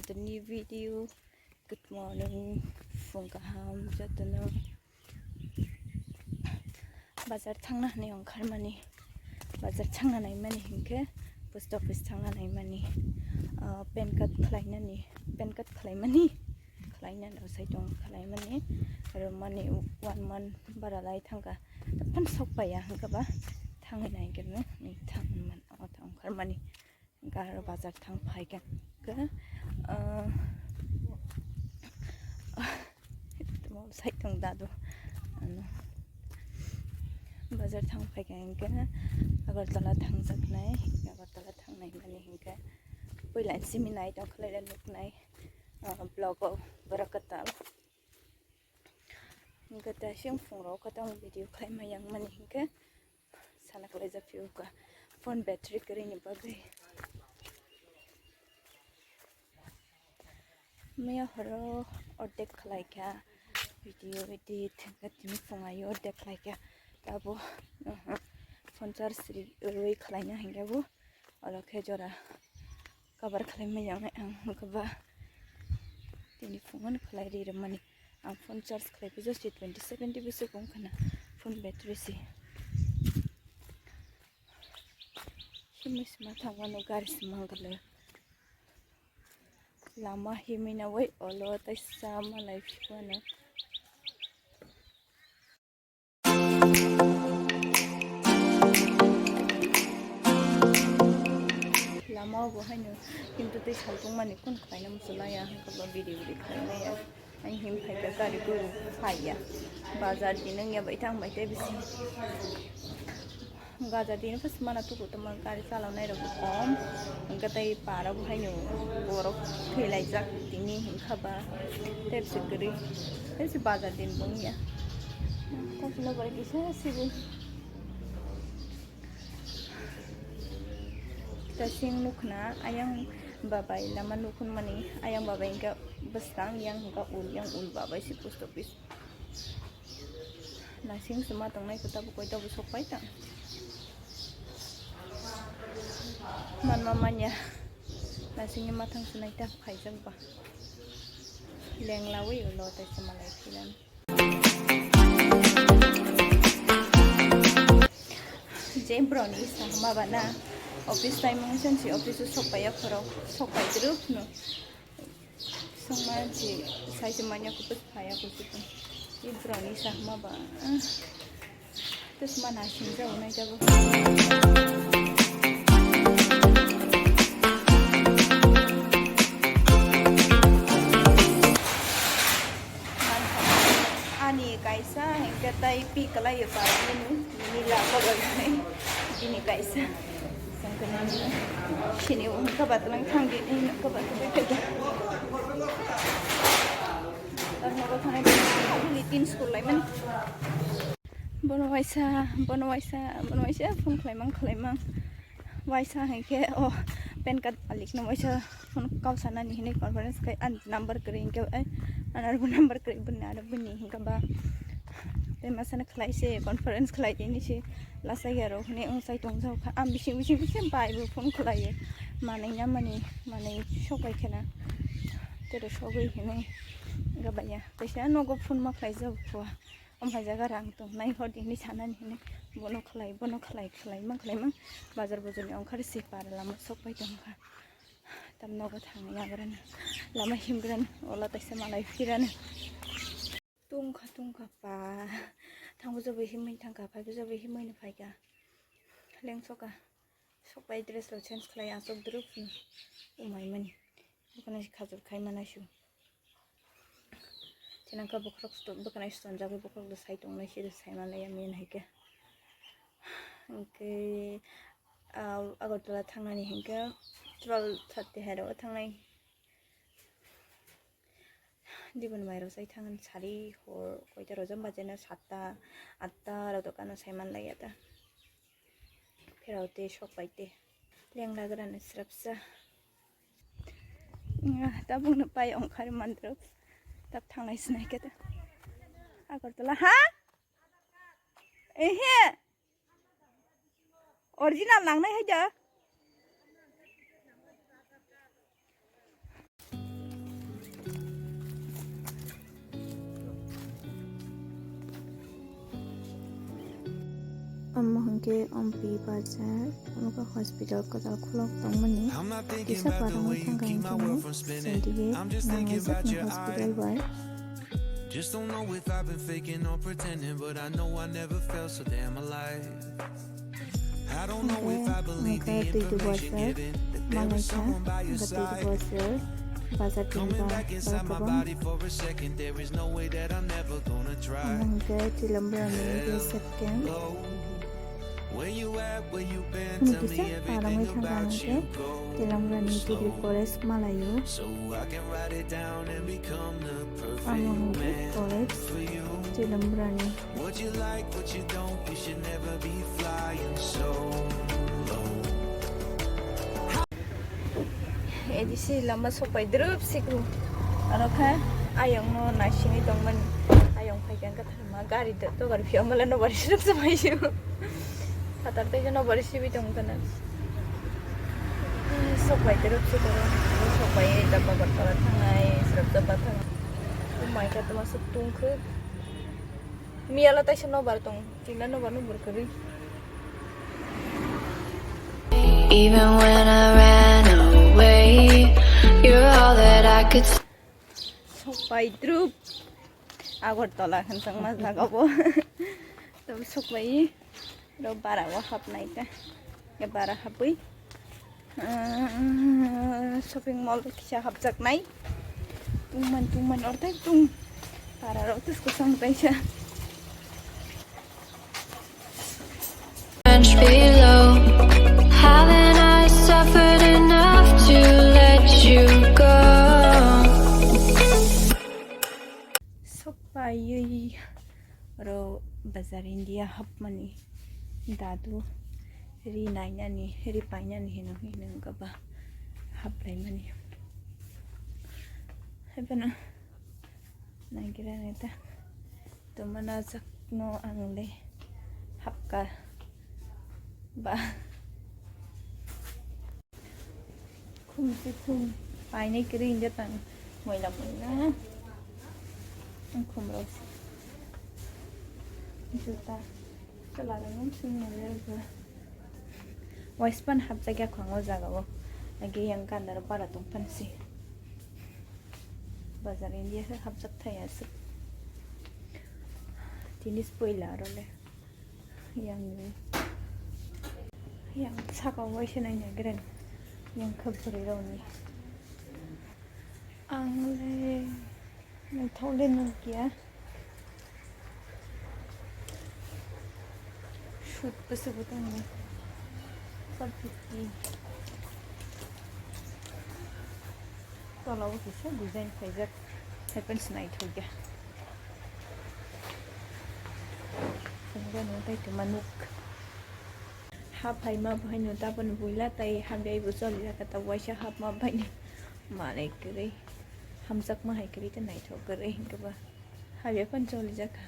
another new video. Good morning from Gaham Jatana Bazar Tangna Neon Karmani Bazar Tanga Naimani Hinke Post Office Tanga Naimani Penkat Kleinani Penkat Klaimani Klainan Osaidong Klaimani Romani 1 month Baralai Tanga the Pansopaya Hankaba Tanga Nagan Tangan or Tang Karmani Gara Bazar Tang Paikan Saitong dado bazar thang phaikang ke agartala thang saknai agartala thang nai mani hinka poila siminai tong khlai luknai blog barakatal hinka ta sing phungro ka tong video khlai mayang mani hinka sana khlai ja fiu ka phone battery kari ni bagai maya horo ordek khlai ka video edit gatimi fungayo ordek khlai ka tabo phone charge roi khlaina hingabu alokhe jora cover khlai mayang ang kaba tini phone khlai ri ramani ang phone charge khlai pe just 27 db se kong khana phone battery si himis ma thangano garis mangale lama himina wai olo tai sama life kana lama go haino kintu tai saltung mani kun khaina musula ya ka video khaina ya ai him phaika gari go phaiya bazar dinang ya baithang baitai bisi gaza din pas mana tu ko tama gari chala nai ro kom angka tai para bu haino borok thelai jak tini khaba tep sikri esi bazar din bung ya ko sino bare kisa sibu tasing nukna ayang babai lama nukun mani ayang babai ingka bestang yang ul babai si post office nasing semua tangnai kota bukoi ta busok pai ta man mamanya nasing matang sunai ta khaijang ba leng lawi ulo ta semalai filan jem brownie sama bana office time mention si office sopaya khoro sopai druk no sama ji sai semuanya kupus phaya kusipu i brownie sama ba terus mana sinja unai jago ani kaisa hengkatai pi kalai pa ini nila bagai ini kaisa sini ka batlang thang di ni ka batlang ka arno ko thane ni tin school lai man bono waisa phone khlaimang waisa heke o pen card alik na waisa phone kau sana ni hine conference kai an number kring ke anar bu number kring bunar buni hinga ba te masana khlai se conference khlai ni se lasa yaro ne ong sai tong jau kha am bisi bai bu phone khlai manai na mani manai sokai khena te sogai hine ga baya pesa no go phone ma khlai jau ko am haja ga rang tong nai hor ni sana ni hine bono khlai mang bazar ni ong khari se par lama sokai tong kha tamno go thang ya garan lama himgran ola taise malai firan tungkha pa thangbo jabe himai thangka phaibo jabe himai na phaika lengsoka sokai dress lo change khlai asok drup umai mani bukana khajur khai manaisu tinangka bokrok stop bukana ston jabe bokrok do sai tong nai se sai malai amen haike ke agartala thangnani hinka 12:30 hero thangnai Dibun mairo sai thangan sari hor koita rojam bajena 7টা 8টা ro dokano saiman lagata pheraute sokpaite lengla gran srapsa ta bungna pai ongkhar mandro tap thangnai snai keta agartala ha ehe original nangnai haja Amangke ampi bazar amuka hospital kadal khulok tongmani kisa parang thangang kini sendige nangajak na hospital bai Just don't know if I've been faking or pretending, but I know I never felt so damn alive. I don't know if I believe the information given that there was someone by your side. Coming back inside my body for a second, there is no way that I'm never gonna try. Hello, where you at, where you been, tell me everything about you. Go slow, so I can write it down and become the perfect man for you. What you like, what you don't, you should never be flying solo. edisi lama sopai drup sikru anokha ayong no nasini dongman ayong phaikan ka tharma gari de to gari fiamala no bari sirap samai siu patar te no bari sibi dong kana sopai drup sikru sopai dabba bartala thangai sirap dabba thangai mai ka to masuk tungkhu miala taisa no bar tong tina no bar no burkari even when I ran away, you're all that I could see. Sopai drup agor tola khan sang mas lagabo to sopai ro bara wa hap nai ta ke bara hapui shopping mall kisah hap jak nai tuman ortai tung para ro tus ko sang taisa Below, haven't I suffered enough to let you go? Sopai ro bazar India hap mani dadu ri naina ni ri paina ni hino hinang kaba hap lai mani hebana nagira neta to mana sakno angle hap ka ba khum si khum paine kring jatang moi lam na khum ro juta chalarang sing ne waispan hap jaga khwango jagawo age yang kandar para tong pansi bazar India se hap jak thaya se tinis poila role yang sakaw waise nai na gren yang khabri roni angle nai thole no kya shoot pase butang ne सब की तलाव किसे design Pfizer happens night हो गया संगा no ताई त मनुक half high मा भाइ नो तापन बुइला ताई हामदै बुचल जाका त वाइसा हाफ मा भाइ माले करे हमजक मा हाइ करे त नाइट हो करे हिंगबा हाबे पन चल जाका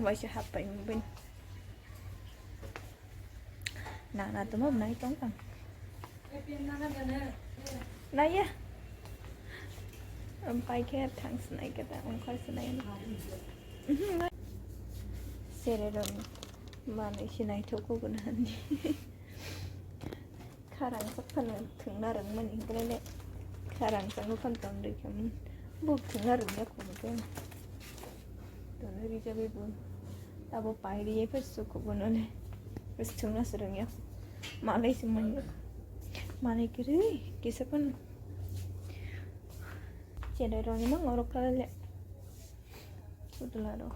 वाइसा हाफ भाइ मुबन nana tu mau naik tong tang naik ya pai ke thang naik kata khoi naik seredon mana isi naik thoko gunan kharang sakpan thung na rang mani grele kharang sang kan tong de kam buk thung na rang ya ko ke to ne ri jabe bun tabo pai ri e pes ko gunole pes thung na serang ya malai semuanya malai kiri kisah pun cedera orang memang ngorok kali sudah lah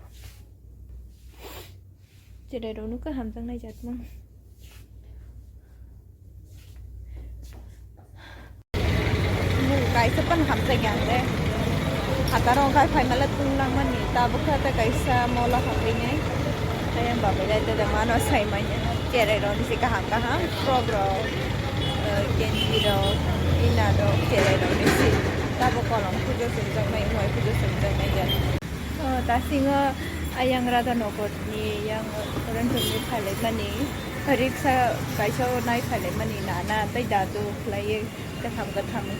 cedera orang kan hamzang naik jat mang kaisa pun hamzang yang deh atar orang kai fai malah tunglang mani tabu kata kaisa mola hamzangnya saya bapak jadi ada mana saya mainnya cedera orang sih kaham pro kenji dong ina dong cedera orang sih tabu kolom pujo senjang main mau pujo senjang main jadi tasinga ayang rada nokot ni yang orang tuh khalai mani riksa kaisa naik khalai mani nana tai dadu lagi katham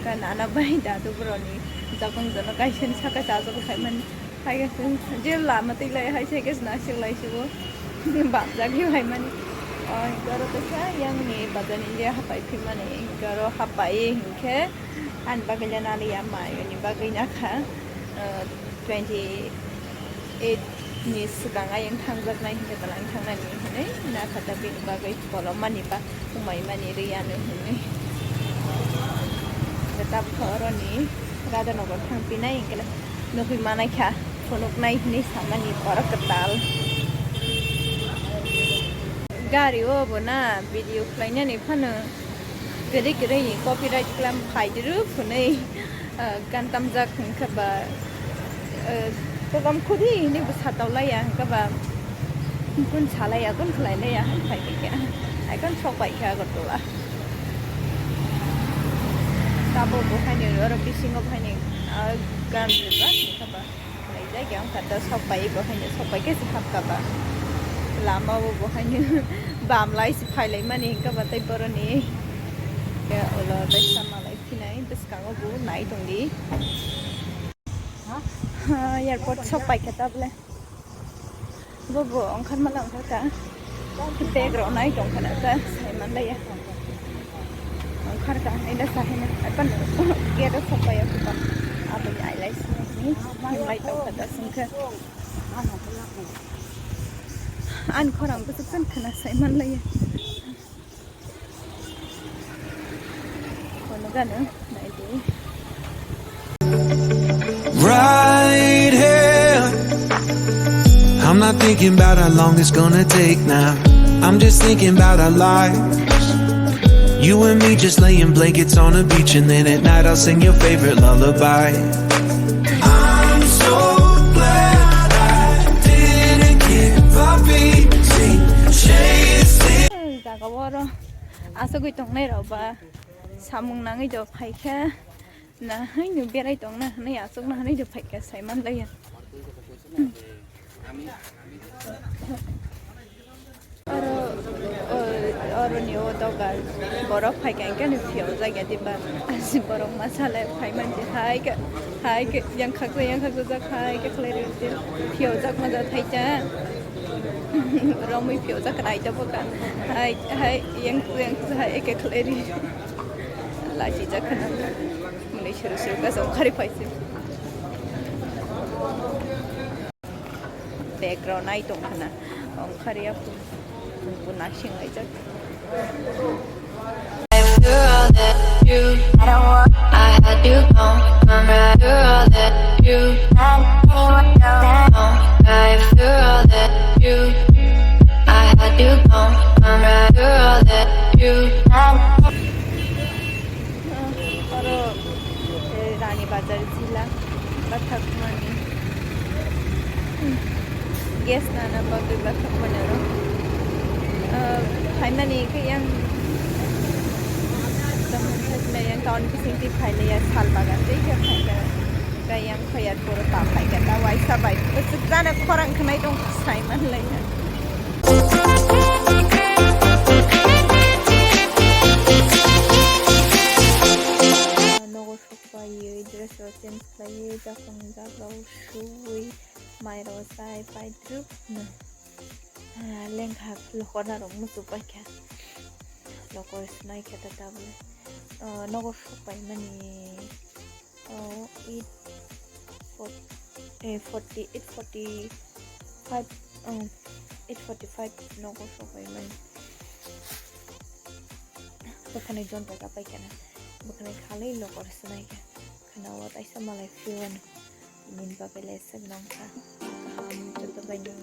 kan nana bai dadu broni jakong jono kaisa saka jago khai mani hai ga je lama tai lai hai se kes na sing lai sibo bamjagi hai mani garo tesa yang ni badan India hapai phi mani garo hapai hinke an bagilana ni ya mai ni bagina kha 28 ni sigang ayang thangjak nai hinke talang thangnani hinai na khata bin bagai polo mani ba umai mani rianu hinai tetap koroni rada nogor thangpinai ingkela nukui manai kha phonok nai hinai samani pora ketal gari o bona video khlaina ni phano gere gere copyright claim phaidiru phunai gantam jak khaba program khudi ni busataulaya kaba kun chalaya kun khlailaya phai ke ai kan chopai kha gotula tabo bohani ro fishing of hani gan ba kaba lai dai kyang kata chopai bohani chopai ke sihap kaba lama wo bohani bam lai si phai lai mani kaba tai boroni ya ola dai sama lai phinai biskang bu nai tongdi airport chopai kata bole bobo angkhan malang ka background nai tong kana ta sai man lai ya angkhar ka ina sahina apan gera chopai aku pa abu ai lai ni lai tau kata singka an khorang bu san khana sai man lai ya kono gana nai di right here. I'm not thinking about how long it's gonna take now. I'm just thinking about our lives. You and me just laying blankets on the beach, and then at night I'll sing your favorite lullaby. I'm so glad I didn't give up easy, chasing. jaga woro asogoi tongnai ro ba samung nangai do phaikha na hai nu berai tongna nei asok na nei do phaikha sai man lai ya oro ni o doga borok phaikha ka ni phio jaga diba asi borok masala phai man je hai ka yang khak ja khai ka khlai re phio jak ma ja thai cha romui phio jak nai ta boka hai yang hai ka khlai ri la chi ja khana mulai shuru ka som khari phaise background nai tong khana ong khariya pu na sing ai jak After all that you, I had you gone. After all that you, after all that you, I had you gone. After all that you. oro Rani Bazar zila bathak mani guest nana bagai bathak manaro phai mani ke yang yang tahun pising ti phai le ya sal bagan dei ke phai ka yang khayat pura ta phai ka ta wai sabai tsana khorang khnai dong sai man lai nogo shopai dress change khai ja khong ja gau shui mai ro sai pai drup na leng khak lokona rong mu su pai kha lokor snai kha ta bole nogo shopai mani 845 nogo shopai mani bukannya jonto apa ikan bukannya kali lokor snai kha kana wat aisa malai fiwan min ba bele sen nong kha contoh banyak